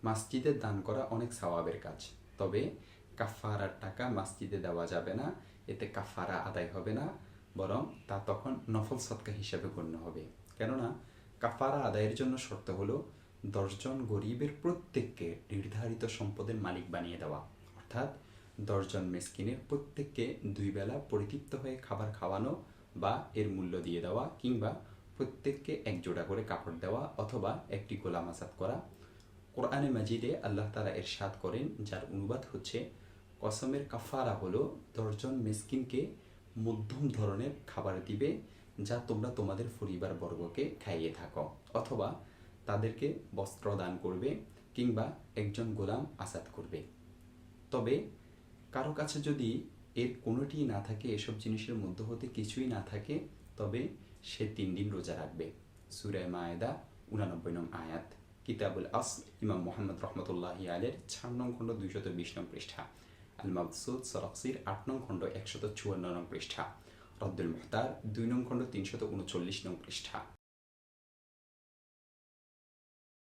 মসজিদে দান করা অনেক সওয়াবের কাজ, তবে কাফারার টাকা মসজিদে দেওয়া যাবে না, এতে কাফারা আদায় হবে না, বরং তা তখন নফল সদকা হিসাবে গণ্য হবে। কেননা কাফারা আদায়ের জন্য শর্ত হলো 10 জন গরিবের প্রত্যেককে নির্ধারিত সম্পদের মালিক বানিয়ে দেওয়া, অর্থাৎ 10 জন মিসকিনের প্রত্যেককে 2 বেলা পরিতৃপ্ত হয়ে খাবার খাওয়ানো বা এর মূল্য দিয়ে দেওয়া, কিংবা প্রত্যেককে 1 জোড়া করে কাপড় দেওয়া অথবা একটি গোলাম আজাদ করা। কোরআনে মাজিদে আল্লাহ তাআলা ইরশাদ করেন, যার অনুবাদ হচ্ছে, কসমের কাফারা হলো 10 জন মিসকিনকে মধ্যম ধরনের খাবার দিবে, যা তোমরা তোমাদের পরিবারবর্গকে খাইয়ে থাকো, অথবা তাদেরকে বস্ত্র দান করবে, কিংবা একজন গোলাম আজাদ করবে। তবে কারো কাছে যদি এর কোনোটি না থাকে, এসব জিনিসের মধ্য হতে কিছুই না থাকে, তবে সে 3 দিন রোজা রাখবে। সূরা মায়েদা 89 নং আয়াত, কিতাবুল আসল, ইমাম মুহাম্মদ রহমতুল্লাহি আলাইহির 6 নং খণ্ড 220 নং পৃষ্ঠা, আল মাবসুদ সরাকসির 8 নং খণ্ড 154 নং পৃষ্ঠা, রদ্দুল মুহতার 2 নং খণ্ড 339 নং পৃষ্ঠা।